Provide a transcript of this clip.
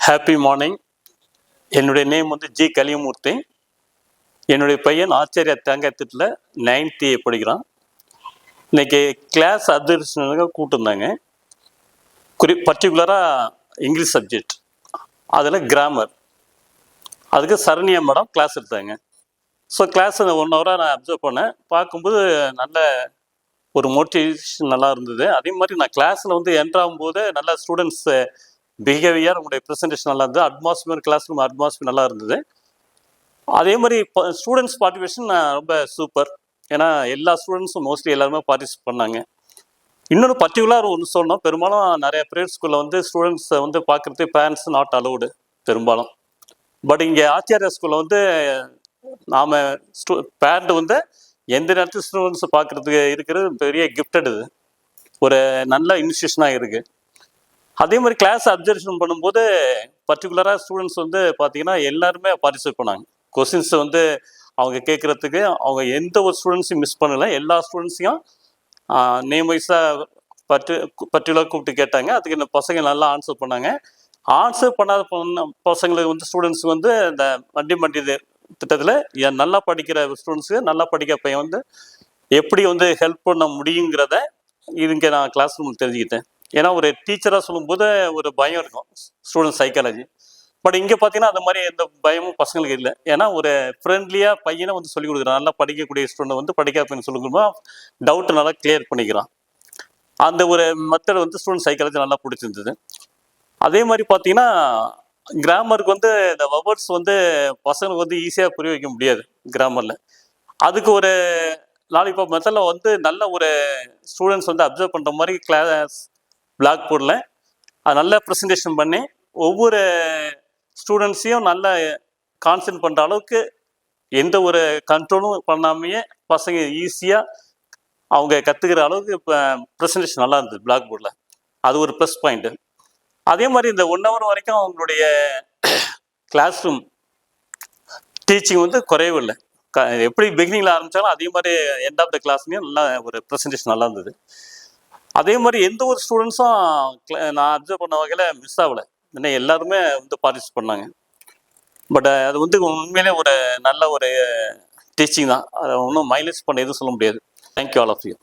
Happy morning. என்னுடைய name வந்து G Kaliyamoorthy. என்னுடைய பையன் ஆச்சாரியா தேங்காய்த்திட்டில் 9th A படிக்கிறான். இன்னைக்கு கிளாஸ் அப்சர்வேஷனுக்காக கூப்பிட்டுருந்தாங்க. பர்டிகுலராக இங்கிலீஷ் சப்ஜெக்ட், அதில் கிராமர். அதுக்கு சரண்யா மேடம் கிளாஸ் எடுத்தாங்க. ஸோ கிளாஸ் 1 hour நான் அப்சர்வ் பண்ணேன். பார்க்கும்போது நல்ல ஒரு மோட்டிவேஷன் நல்லா இருந்தது. அதே மாதிரி நான் கிளாஸில் வந்து என்ட்ரு ஆகும்போது நல்லா ஸ்டூடெண்ட்ஸ் பிஹேவியர், உங்களுடைய ப்ரெசன்டேஷன் நல்லா இருந்தது. அட்மாஸ்பியர், கிளாஸ் ரூம் அட்மாஸ்பியர் நல்லா இருந்தது. அதே மாதிரி ஸ்டூடெண்ட்ஸ் பார்ட்டிசிபேஷன் ரொம்ப சூப்பர். ஏன்னா எல்லா ஸ்டூடெண்ட்ஸும் மோஸ்ட்லி எல்லாருமே பார்ட்டிசிபேட் பண்ணாங்க. இன்னொன்று பர்டிகுலர் ஒன்று சொல்லணும், பெரும்பாலும் நிறைய ப்ரைவேட் ஸ்கூலில் வந்து ஸ்டூடெண்ட்ஸை வந்து பார்க்குறது பேரண்ட்ஸ் நாட் அலவுடு பெரும்பாலும். பட் இங்கே ஆச்சாரியா ஸ்கூலில் வந்து நாம் பேரண்ட் வந்து எந்த நேரத்தில் ஸ்டூடெண்ட்ஸை பார்க்குறதுக்கு இருக்கிறது பெரிய கிஃப்டட். இது ஒரு நல்ல இன்ஸ்டியூஷனாக இருக்குது. அதே மாதிரி கிளாஸ் அப்சர்வேஷன் பண்ணும்போது பர்டிகுலராக ஸ்டூடெண்ட்ஸ் வந்து பார்த்தீங்கன்னா எல்லாருமே பார்ட்டிசிபேட் பண்ணாங்க. கொஸ்டின்ஸ் வந்து அவங்க கேட்குறதுக்கு அவங்க எந்த ஒரு ஸ்டூடெண்ட்ஸையும் மிஸ் பண்ணலை. எல்லா ஸ்டூடெண்ட்ஸையும் நேம் வைஸாக பர்டிகுலராக கூப்பிட்டு கேட்டாங்க. அதுக்கு இந்த பசங்க நல்லா ஆன்சர் பண்ணாங்க. ஆன்சர் பண்ணாத பசங்களுக்கு வந்து ஸ்டூடெண்ட்ஸ் வந்து இந்த வண்டி திட்டத்தில் நல்லா படிக்கிற ஸ்டூடெண்ட்ஸுக்கு, நல்லா படிக்கிற பையன் வந்து எப்படி வந்து ஹெல்ப் பண்ண முடியுங்கிறத இங்கே நான் கிளாஸ் ரூமில் தெரிஞ்சுக்கிட்டேன். ஏன்னா ஒரு டீச்சராக சொல்லும்போது ஒரு பயம் இருக்கும், ஸ்டூடெண்ட் சைக்காலஜி. பட் இங்கே பார்த்தீங்கன்னா அந்த மாதிரி எந்த பயமும் பசங்களுக்கு இல்லை. ஏன்னா ஒரு ஃப்ரெண்ட்லியாக பையனை வந்து சொல்லிக் கொடுக்குறான். நல்லா படிக்கக்கூடிய ஸ்டூடெண்ட் வந்து படிக்காத பையனை சொல்லிக் கொடுக்கும்போது டவுட்டு நல்லா கிளியர் பண்ணிக்கிறான். அந்த ஒரு மெத்தட் வந்து ஸ்டூடெண்ட் சைக்காலஜி நல்லா பிடிச்சிருந்தது. அதே மாதிரி பார்த்தீங்கன்னா கிராமருக்கு வந்து இந்த வவர்ஸ் வந்து பசங்களுக்கு வந்து ஈஸியாக புரிய வைக்க முடியாது கிராமரில். அதுக்கு ஒரு லாலிபாப் மெத்தடில் வந்து நல்ல ஒரு ஸ்டூடெண்ட்ஸ் வந்து அப்சர்வ் பண்ணுற மாதிரி கிளாஸ் பிளாக் போர்டில் அது நல்லா ப்ரெசன்டேஷன் பண்ணி ஒவ்வொரு ஸ்டூடெண்ட்ஸையும் நல்லா கான்சன்ட்ரேட் பண்ணுற அளவுக்கு எந்த ஒரு கண்ட்ரோலும் பண்ணாமையே பசங்க ஈஸியாக அவங்க கற்றுக்கிற அளவுக்கு இப்போ ப்ரெசன்டேஷன் நல்லா இருந்தது பிளாக் போர்டில். அது ஒரு ப்ளஸ் பாயிண்ட்டு. அதே மாதிரி இந்த 1 hour வரைக்கும் அவங்களுடைய கிளாஸ் ரூம் டீச்சிங் வந்து குறையவே இல்லை. எப்படி பிகினிங்கில் ஆரம்பித்தாலும் அதே மாதிரி எண்ட் ஆஃப் த கிளாஸ்லேயும் நல்லா ஒரு ப்ரெசன்டேஷன் நல்லா இருந்தது. அதே மாதிரி எந்த ஒரு ஸ்டூடெண்ட்ஸும் நான் அப்சர்வ் பண்ண வகையில் மிஸ் ஆகலை. ஏன்னா எல்லாருமே வந்து பார்ட்டிசிபேட் பண்ணாங்க. பட் அது வந்து உண்மையிலே ஒரு நல்ல ஒரு டீச்சிங் தான். அதை ஒன்றும் மைனஸ் பண்ண எதுவும் சொல்ல முடியாது. Thank you all of you.